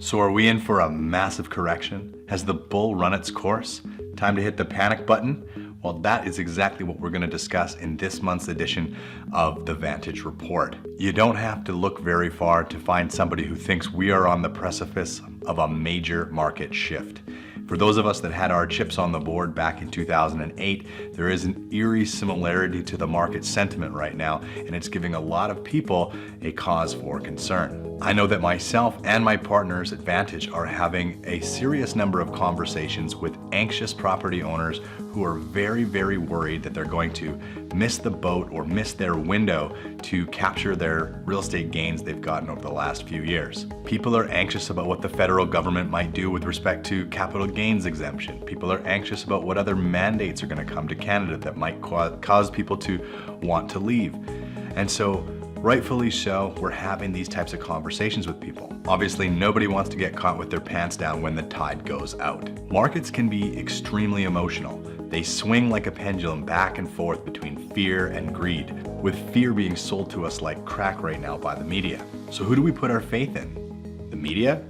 So are we in for a massive correction? Has the bull run its course? Time to hit the panic button? Well, that is exactly what we're going to discuss in this month's edition of the Vantage Report. You don't have to look very far to find somebody who thinks we are on the precipice of a major market shift. For those of us that had our chips on the board back in 2008, there is an eerie similarity to the market sentiment right now, and it's giving a lot of people a cause for concern. I know that myself and my partners at Vantage are having a serious number of conversations with anxious property owners who are very, very worried that they're going to miss the boat or miss their window to capture their real estate gains they've gotten over the last few years. People are anxious about what the federal government might do with respect to capital gains exemption. People are anxious about what other mandates are going to come to Canada that might cause people to want to leave. And so, rightfully so, we're having these types of conversations with people. Obviously, nobody wants to get caught with their pants down when the tide goes out. Markets can be extremely emotional. They swing like a pendulum back and forth between fear and greed, with fear being sold to us like crack right now by the media. So who do we put our faith in? The media?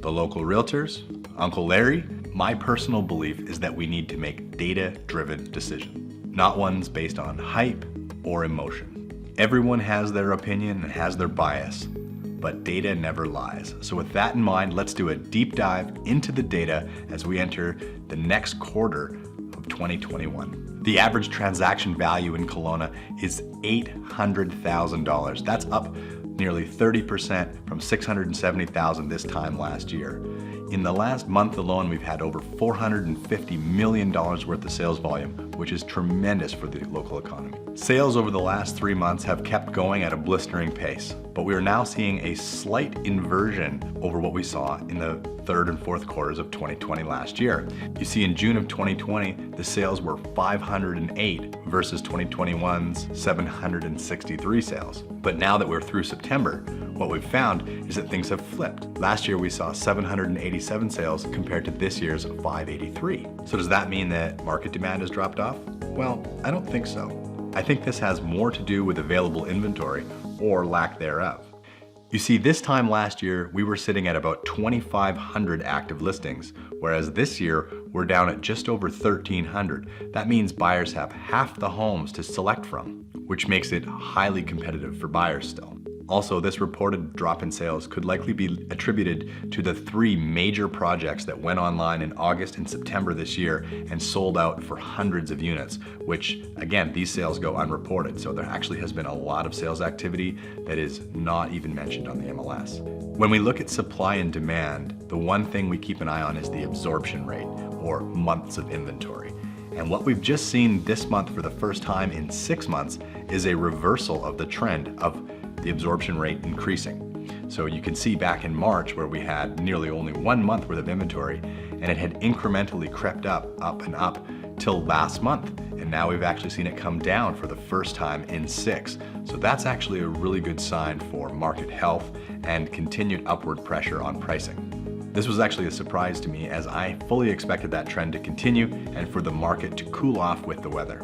The local realtors? Uncle Larry? My personal belief is that we need to make data-driven decisions, not ones based on hype or emotion. Everyone has their opinion and has their bias, but data never lies. So with that in mind, let's do a deep dive into the data as we enter the next quarter of 2021. The average transaction value in Kelowna is $800,000. That's up nearly 30% from $670,000 this time last year. In the last month alone, we've had over $450 million worth of sales volume, which is tremendous for the local economy. Sales over the last 3 months have kept going at a blistering pace, but we are now seeing a slight inversion over what we saw in the third and fourth quarters of 2020 last year. You see, in June of 2020, the sales were 508 versus 2021's 763 sales. But now that we're through September, what we've found is that things have flipped. Last year we saw 787 sales compared to this year's 583. So does that mean that market demand has dropped off? Well, I don't think so. I think this has more to do with available inventory or lack thereof. You see, this time last year, we were sitting at about 2,500 active listings, whereas this year, we're down at just over 1,300. That means buyers have half the homes to select from, which makes it highly competitive for buyers still. Also, this reported drop in sales could likely be attributed to the 3 major projects that went online in August and September this year and sold out for hundreds of units, which, again, these sales go unreported. So there actually has been a lot of sales activity that is not even mentioned on the MLS. When we look at supply and demand, the one thing we keep an eye on is the absorption rate, or months of inventory. And what we've just seen this month for the first time in 6 months is a reversal of the trend of the absorption rate increasing. So you can see back in March where we had nearly only 1 month worth of inventory, and it had incrementally crept up and up till last month. And now we've actually seen it come down for the first time in 6. So that's actually a really good sign for market health and continued upward pressure on pricing. This was actually a surprise to me, as I fully expected that trend to continue and for the market to cool off with the weather.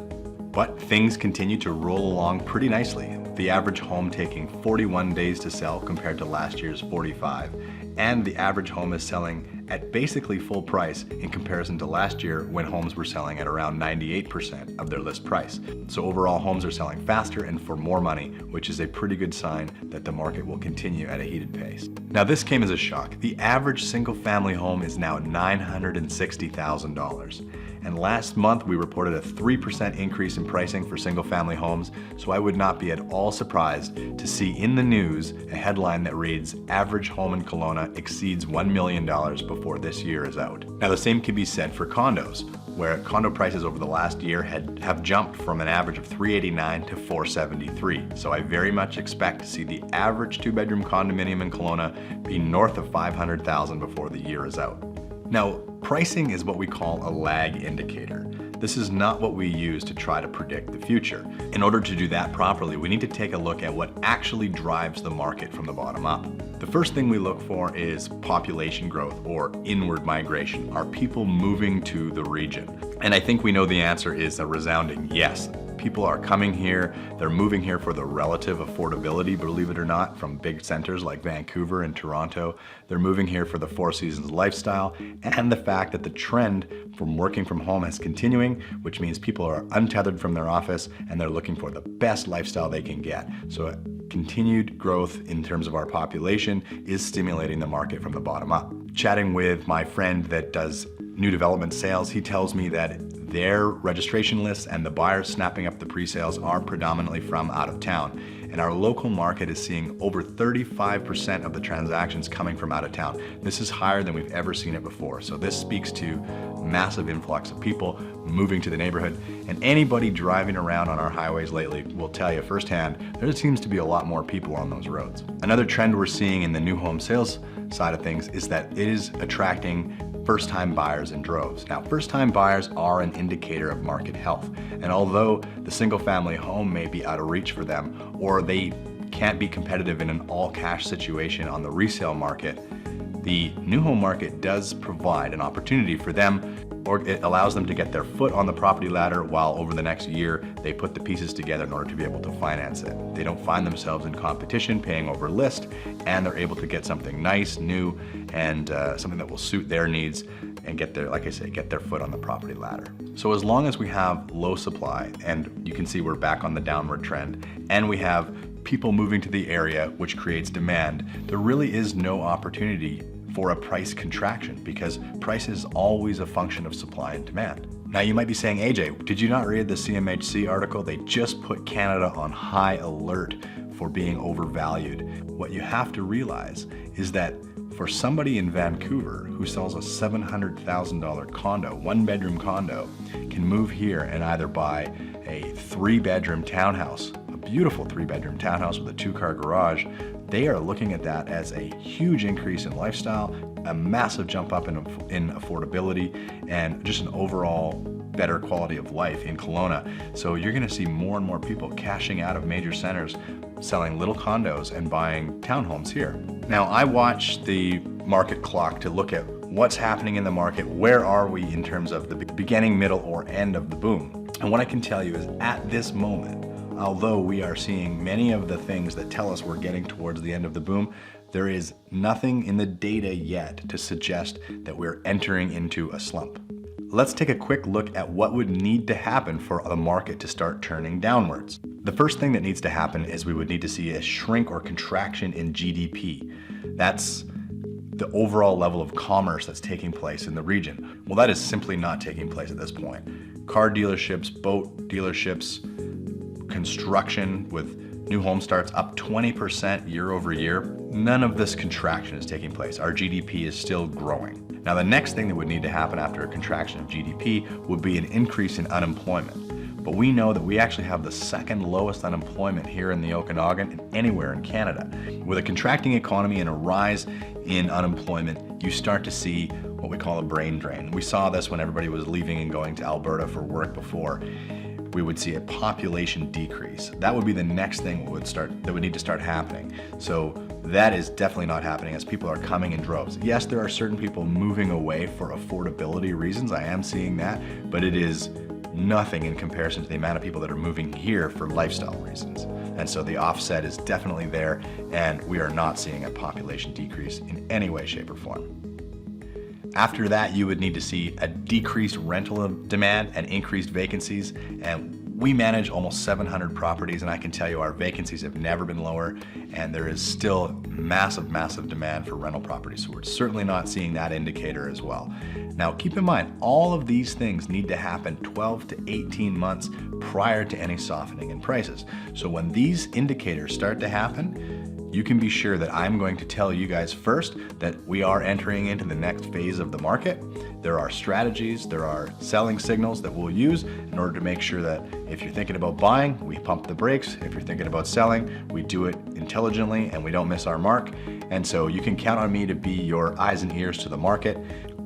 But things continue to roll along pretty nicely. The average home taking 41 days to sell compared to last year's 45. And the average home is selling at basically full price in comparison to last year when homes were selling at around 98% of their list price. So overall, homes are selling faster and for more money, which is a pretty good sign that the market will continue at a heated pace. Now, this came as a shock. The average single family home is now $960,000. And last month, we reported a 3% increase in pricing for single-family homes, so I would not be at all surprised to see in the news a headline that reads, "Average home in Kelowna exceeds $1 million before this year is out." Now, the same can be said for condos, where condo prices over the last year have jumped from an average of $389 to $473. So I very much expect to see the average 2-bedroom condominium in Kelowna be north of $500,000 before the year is out. Now, pricing is what we call a lag indicator. This is not what we use to try to predict the future. In order to do that properly, we need to take a look at what actually drives the market from the bottom up. The first thing we look for is population growth, or inward migration. Are people moving to the region? And I think we know the answer is a resounding yes. People are coming here, they're moving here for the relative affordability, believe it or not, from big centers like Vancouver and Toronto. They're moving here for the Four Seasons lifestyle and the fact that the trend from working from home is continuing, which means people are untethered from their office and they're looking for the best lifestyle they can get. So continued growth in terms of our population is stimulating the market from the bottom up. Chatting with my friend that does new development sales, he tells me that their registration lists and the buyers snapping up the pre-sales are predominantly from out of town. And our local market is seeing over 35% of the transactions coming from out of town. This is higher than we've ever seen it before. So this speaks to massive influx of people moving to the neighborhood. And anybody driving around on our highways lately will tell you firsthand, there seems to be a lot more people on those roads. Another trend we're seeing in the new home sales side of things is that it is attracting first-time buyers in droves. Now, first-time buyers are an indicator of market health. And although the single-family home may be out of reach for them, or they can't be competitive in an all-cash situation on the resale market, the new home market does provide an opportunity for them, or it allows them to get their foot on the property ladder while over the next year they put the pieces together in order to be able to finance it. They don't find themselves in competition paying over list, and they're able to get something nice, new, and something that will suit their needs and get their, like I say, get their foot on the property ladder. So as long as we have low supply, and you can see we're back on the downward trend, and we have people moving to the area, which creates demand, there really is no opportunity for a price contraction because price is always a function of supply and demand. Now you might be saying, AJ, did you not read the CMHC article? They just put Canada on high alert for being overvalued. What you have to realize is that for somebody in Vancouver who sells a $700,000 condo, one-bedroom condo, can move here and either buy a 3-bedroom townhouse, a beautiful 3-bedroom townhouse with a 2-car garage. They are looking at that as a huge increase in lifestyle, a massive jump up in affordability, and just an overall better quality of life in Kelowna. So you're gonna see more and more people cashing out of major centers, selling little condos and buying townhomes here. Now, I watch the market clock to look at what's happening in the market, where are we in terms of the beginning, middle, or end of the boom. And what I can tell you is at this moment, although we are seeing many of the things that tell us we're getting towards the end of the boom, there is nothing in the data yet to suggest that we're entering into a slump. Let's take a quick look at what would need to happen for the market to start turning downwards. The first thing that needs to happen is we would need to see a shrink or contraction in GDP. That's the overall level of commerce that's taking place in the region. Well, that is simply not taking place at this point. Car dealerships, boat dealerships, construction with new home starts up 20% year over year. None of this contraction is taking place. Our GDP is still growing. Now, the next thing that would need to happen after a contraction of GDP would be an increase in unemployment. But we know that we actually have the second lowest unemployment here in the Okanagan and anywhere in Canada. With a contracting economy and a rise in unemployment, you start to see what we call a brain drain. We saw this when everybody was leaving and going to Alberta for work before. We would see a population decrease. That would be the next thing that would need to start happening. So that is definitely not happening as people are coming in droves. Yes, there are certain people moving away for affordability reasons. I am seeing that, but it is nothing in comparison to the amount of people that are moving here for lifestyle reasons. And so the offset is definitely there, and we are not seeing a population decrease in any way, shape, or form. After that, you would need to see a decreased rental demand and increased vacancies. And we manage almost 700 properties, and I can tell you our vacancies have never been lower, and there is still massive, massive demand for rental properties. So we're certainly not seeing that indicator as well. Now, keep in mind, all of these things need to happen 12 to 18 months prior to any softening in prices. So when these indicators start to happen, you can be sure that I'm going to tell you guys first that we are entering into the next phase of the market. There are strategies, there are selling signals that we'll use in order to make sure that if you're thinking about buying, we pump the brakes. If you're thinking about selling, we do it intelligently and we don't miss our mark. And so you can count on me to be your eyes and ears to the market.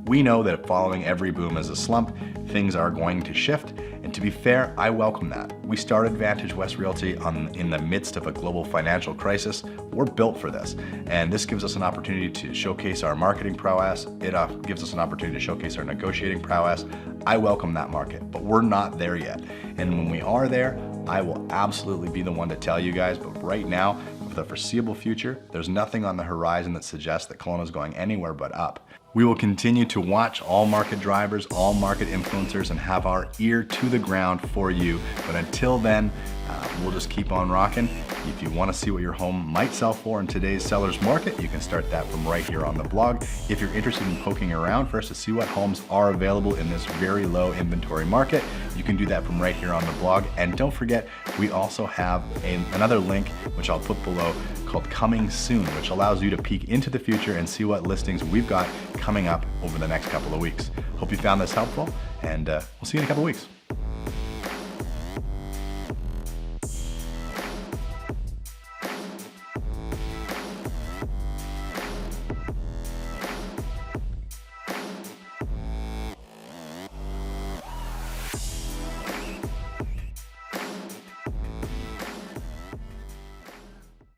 We know that following every boom is a slump, things are going to shift, And to be fair, I welcome that. We started Vantage West Realty in the midst of a global financial crisis. We're built for this. And this gives us an opportunity to showcase our marketing prowess. It gives us an opportunity to showcase our negotiating prowess. I welcome that market, but we're not there yet. And when we are there, I will absolutely be the one to tell you guys, but right now, for the foreseeable future, there's nothing on the horizon that suggests that Kelowna is going anywhere but up. We will continue to watch all market drivers, all market influencers, and have our ear to the ground for you. But until then, we'll just keep on rocking. If you want to see what your home might sell for in today's seller's market, you can start that from right here on the blog. If you're interested in poking around first to see what homes are available in this very low inventory market, you can do that from right here on the blog. And don't forget, we also have another link, which I'll put below, called Coming Soon, which allows you to peek into the future and see what listings we've got coming up over the next couple of weeks. Hope you found this helpful, and we'll see you in a couple of weeks.